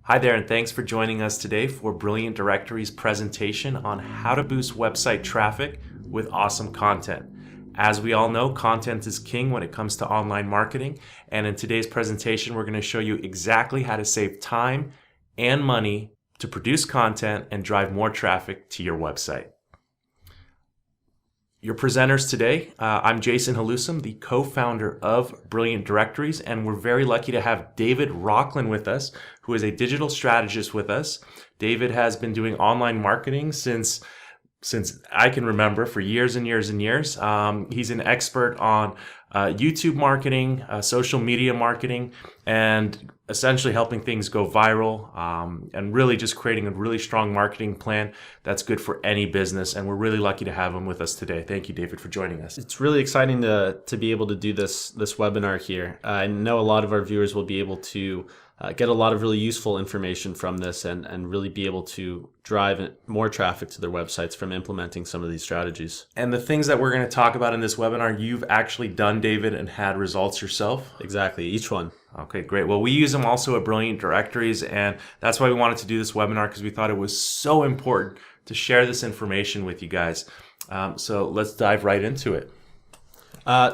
Hi there, and thanks for joining us today for Brilliant Directories presentation on how to boost website traffic with awesome content. As we all know, content is king when it comes to online marketing, and in today's presentation, we're going to show you exactly how to save time and money to produce content and drive more traffic to your website. Your presenters today, I'm Jason Halusam, the co-founder of Brilliant Directories, and we're very lucky to have David Rocklin with us, who is a digital strategist with us. David has been doing online marketing since I can remember, for years and years and years. He's an expert on YouTube marketing, social media marketing, and essentially helping things go viral, and really just creating a really strong marketing plan that's good for any business. And we're really lucky to have him with us today. Thank you, David, for joining us. It's really exciting to be able to do this webinar here. I know a lot of our viewers will be able to get a lot of really useful information from this and really be able to drive more traffic to their websites from implementing some of these strategies. And the things that we're going to talk about in this webinar, you've actually done, David, and had results yourself? Exactly, each one. Okay, great. Well, we use them also at Brilliant Directories, and that's why we wanted to do this webinar, because we thought it was so important to share this information with you guys. So let's dive right into it.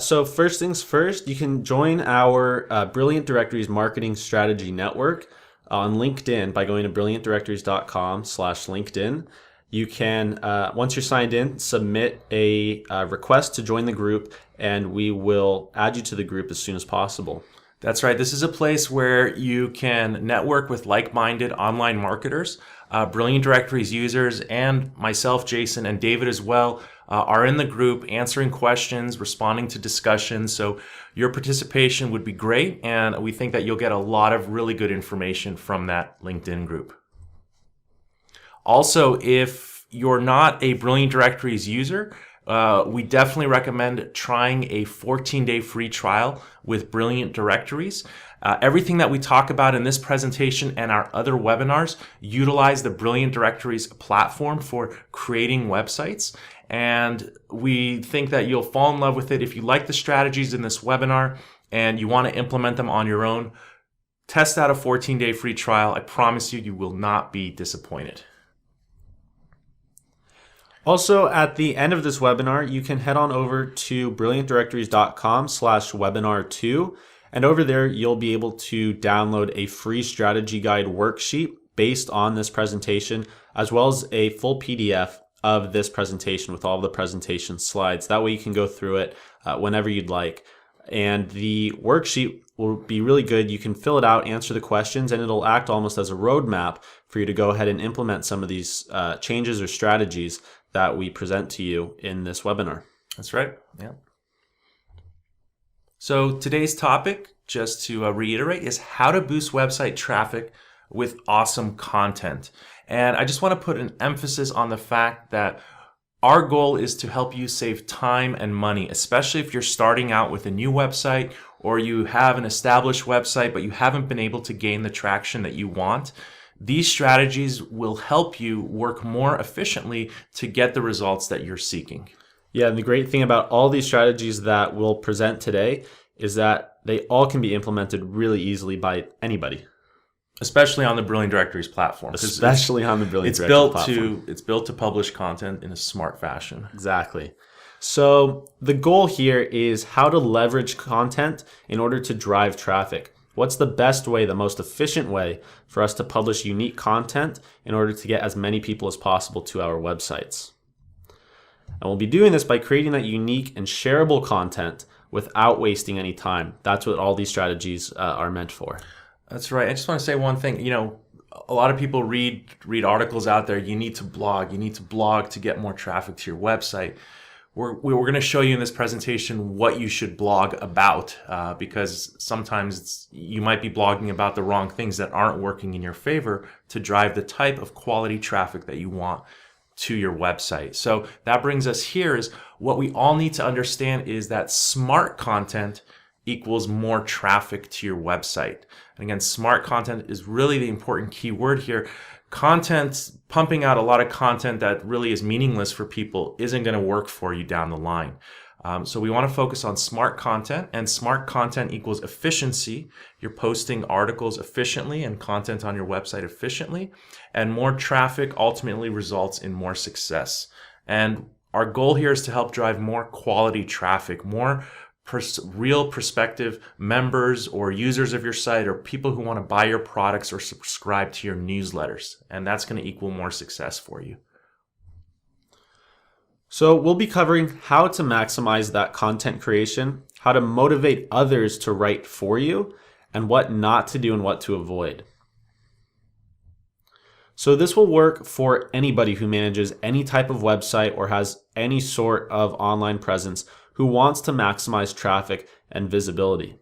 So first things first, you can join our Brilliant Directories Marketing Strategy Network on LinkedIn by going to brilliantdirectories.com/LinkedIn. You can, once you're signed in, submit a request to join the group, and we will add you to the group as soon as possible. That's right. This is a place where you can network with like-minded online marketers. Brilliant Directories users and myself, Jason, and David as well are in the group answering questions, responding to discussions. So your participation would be great, and we think that you'll get a lot of really good information from that LinkedIn group. Also, if you're not a Brilliant Directories user, we definitely recommend trying a 14-day free trial with Brilliant Directories. Everything that we talk about in this presentation and our other webinars utilize the Brilliant Directories platform for creating websites. And we think that you'll fall in love with it. If you like the strategies in this webinar and you want to implement them on your own, test out a 14-day free trial. I promise you, you will not be disappointed. Also, at the end of this webinar, you can head on over to brilliantdirectories.com/webinar2, and over there you'll be able to download a free strategy guide worksheet based on this presentation, as well as a full PDF of this presentation with all the presentation slides. That way you can go through it whenever you'd like. And the worksheet will be really good. You can fill it out, answer the questions, and it'll act almost as a roadmap for you to go ahead and implement some of these changes or strategies that we present to you in this webinar. That's right. Yeah. So today's topic, just to reiterate, is how to boost website traffic with awesome content. And I just want to put an emphasis on the fact that our goal is to help you save time and money, especially if you're starting out with a new website or you have an established website but you haven't been able to gain the traction that you want. These strategies will help you work more efficiently to get the results that you're seeking. Yeah, and the great thing about all these strategies that we'll present today is that they all can be implemented really easily by anybody. Especially on the Brilliant Directories platform. Especially on the Brilliant Directories platform. It's built to publish content in a smart fashion. Exactly. So the goal here is how to leverage content in order to drive traffic. What's the best way, the most efficient way for us to publish unique content in order to get as many people as possible to our websites? And we'll be doing this by creating that unique and shareable content without wasting any time. That's what all these strategies are meant for. That's right. I just want to say one thing. You know, a lot of people read articles out there. You need to blog. You need to blog to get more traffic to your website. We're going to show you in this presentation what you should blog about, because sometimes you might be blogging about the wrong things that aren't working in your favor to drive the type of quality traffic that you want to your website. So that brings us here is what we all need to understand is that smart content equals more traffic to your website. And again, smart content is really the important key word here. Content, pumping out a lot of content that really is meaningless for people isn't going to work for you down the line. So we want to focus on smart content, and smart content equals efficiency. You're posting articles efficiently and content on your website efficiently, and more traffic ultimately results in more success. And our goal here is to help drive more quality traffic, more real prospective members or users of your site, or people who want to buy your products or subscribe to your newsletters. And that's going to equal more success for you. So we'll be covering how to maximize that content creation, how to motivate others to write for you, and what not to do and what to avoid. So this will work for anybody who manages any type of website or has any sort of online presence who wants to maximize traffic and visibility.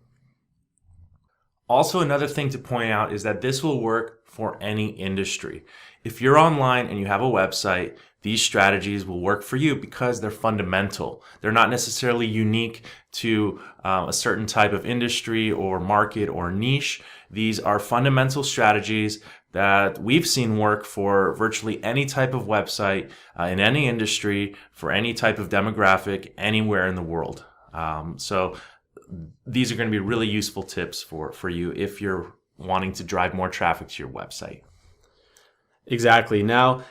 Also, another thing to point out is that this will work for any industry. If you're online and you have a website, these strategies will work for you because they're fundamental. They're not necessarily unique to a certain type of industry or market or niche. These are fundamental strategies that we've seen work for virtually any type of website in any industry for any type of demographic anywhere in the world. So these are going to be really useful tips for you if you're wanting to drive more traffic to your website. Exactly. Now,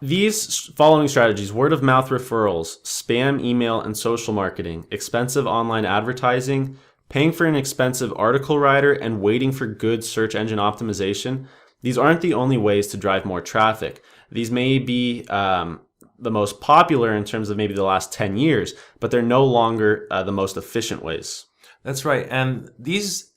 these following strategies: word of mouth referrals, spam email and social marketing, expensive online advertising, paying for an expensive article writer, and waiting for good search engine optimization. These aren't the only ways to drive more traffic. These may be the most popular in terms of maybe the last 10 years, but they're no longer the most efficient ways. That's right. And these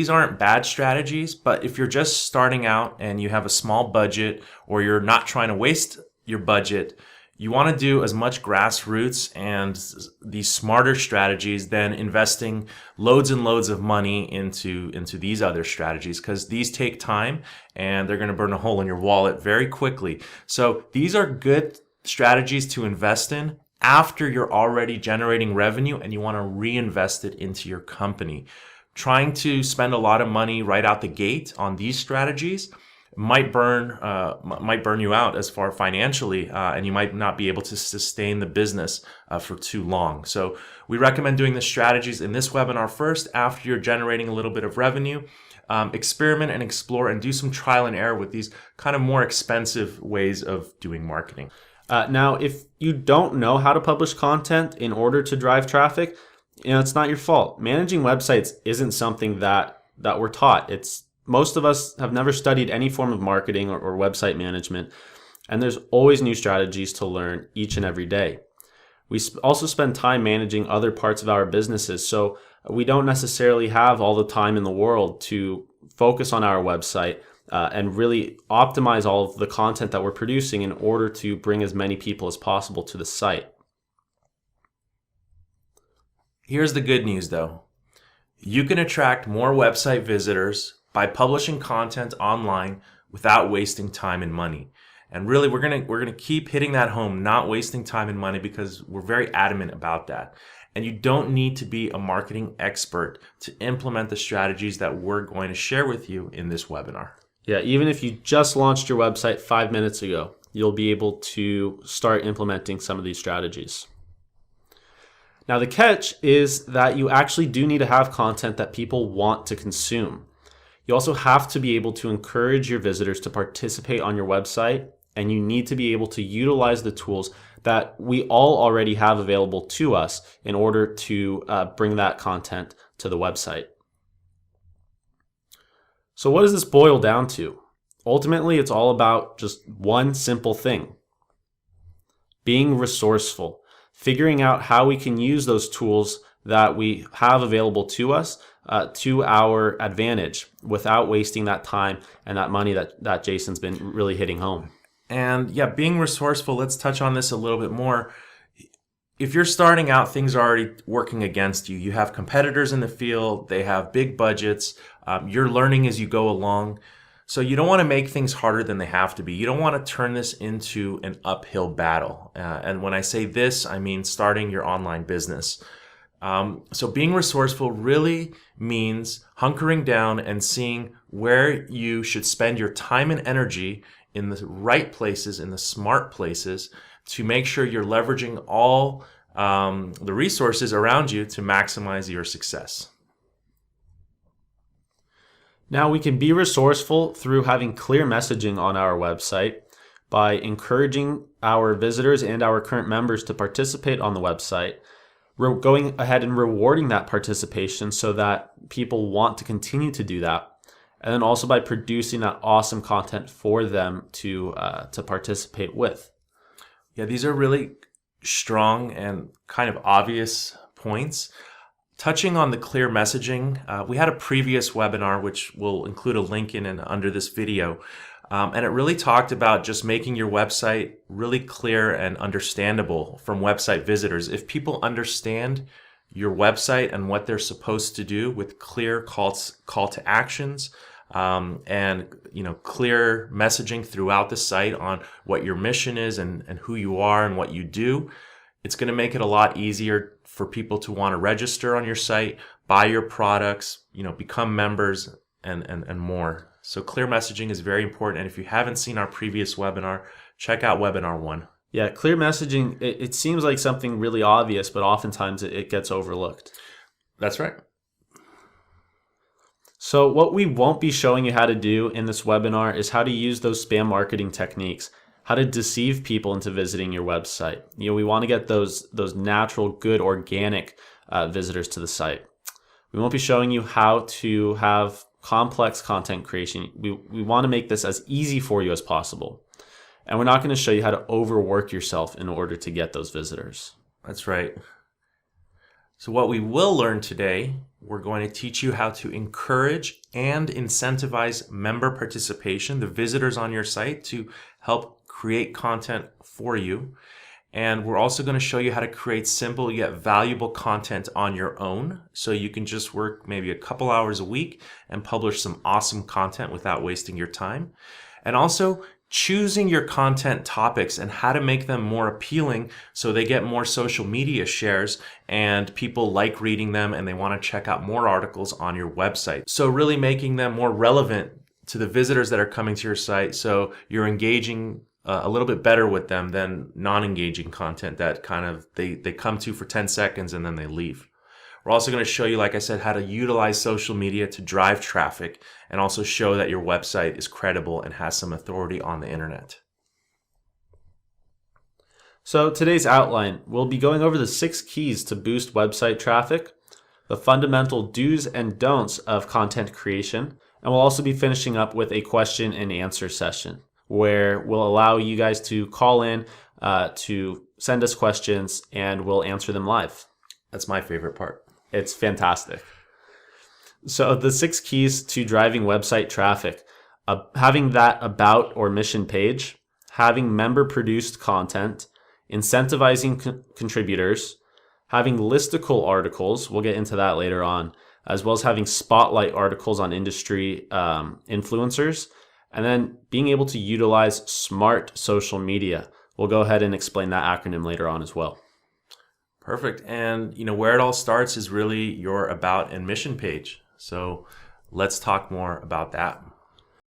aren't bad strategies, but if you're just starting out and you have a small budget, or you're not trying to waste your budget, you want to do as much grassroots and these smarter strategies than investing loads and loads of money into these other strategies, because these take time and they're going to burn a hole in your wallet very quickly. So these are good strategies to invest in after you're already generating revenue and you want to reinvest it into your company. Trying to spend a lot of money right out the gate on these strategies might burn you out as far financially, and you might not be able to sustain the business for too long. So we recommend doing the strategies in this webinar first after you're generating a little bit of revenue. Experiment and explore and do some trial and error with these kind of more expensive ways of doing marketing. Now, if you don't know how to publish content in order to drive traffic, it's not your fault. Managing websites isn't something that we're taught. Most of us have never studied any form of marketing or website management, and there's always new strategies to learn each and every day. We also spend time managing other parts of our businesses, so we don't necessarily have all the time in the world to focus on our website and really optimize all of the content that we're producing in order to bring as many people as possible to the site. Here's the good news though. You can attract more website visitors by publishing content online without wasting time and money. And really we're going to keep hitting that home, not wasting time and money, because we're very adamant about that. And you don't need to be a marketing expert to implement the strategies that we're going to share with you in this webinar. Yeah, even if you just launched your website 5 minutes ago, you'll be able to start implementing some of these strategies. Now, the catch is that you actually do need to have content that people want to consume. You also have to be able to encourage your visitors to participate on your website, and you need to be able to utilize the tools that we all already have available to us in order to bring that content to the website. So what does this boil down to? Ultimately, it's all about just one simple thing: being resourceful. Figuring out how we can use those tools that we have available to us to our advantage without wasting that time and that money that Jason's been really hitting home. And yeah, being resourceful, let's touch on this a little bit more. If you're starting out, things are already working against you. You have competitors in the field, they have big budgets, you're learning as you go along. So you don't want to make things harder than they have to be. You don't want to turn this into an uphill battle. And when I say this, I mean starting your online business. So being resourceful really means hunkering down and seeing where you should spend your time and energy in the right places, in the smart places, to make sure you're leveraging all the resources around you to maximize your success. Now, we can be resourceful through having clear messaging on our website by encouraging our visitors and our current members to participate on the website. We're going ahead and rewarding that participation so that people want to continue to do that. And then also by producing that awesome content for them to participate with. Yeah, these are really strong and kind of obvious points. Touching on the clear messaging, we had a previous webinar, which we'll include a link in and under this video. And it really talked about just making your website really clear and understandable from website visitors. If people understand your website and what they're supposed to do with clear call to actions, and clear messaging throughout the site on what your mission is and who you are and what you do, it's going to make it a lot easier for people to want to register on your site, buy your products, become members, and more. So clear messaging is very important. And if you haven't seen our previous webinar, check out webinar 1. Yeah, clear messaging, it seems like something really obvious, but oftentimes it gets overlooked. That's right. So what we won't be showing you how to do in this webinar is how to use those spam marketing techniques, how to deceive people into visiting your website. We want to get those natural, good, organic visitors to the site. We won't be showing you how to have complex content creation. We want to make this as easy for you as possible. And we're not going to show you how to overwork yourself in order to get those visitors. That's right. So what we will learn today, we're going to teach you how to encourage and incentivize member participation, the visitors on your site, to help create content for you. And we're also going to show you how to create simple yet valuable content on your own, so you can just work maybe a couple hours a week and publish some awesome content without wasting your time. And also choosing your content topics and how to make them more appealing so they get more social media shares and people like reading them and they want to check out more articles on your website. So really making them more relevant to the visitors that are coming to your site, so you're engaging a little bit better with them than non-engaging content that kind of they come to for 10 seconds and then they leave. We're also going to show you, like I said, how to utilize social media to drive traffic and also show that your website is credible and has some authority on the internet. So today's outline, we'll be going over the 6 keys to boost website traffic, the fundamental do's and don'ts of content creation, and we'll also be finishing up with a question and answer session where we'll allow you guys to call in to send us questions and we'll answer them live. That's my favorite part. It's fantastic. So the 6 keys to driving website traffic, having that about or mission page, having member produced content, incentivizing contributors, having listicle articles, we'll get into that later on, as well as having spotlight articles on industry influencers, and then being able to utilize smart social media. We'll go ahead and explain that acronym later on as well. Perfect. And where it all starts is really your about and mission page. So let's talk more about that.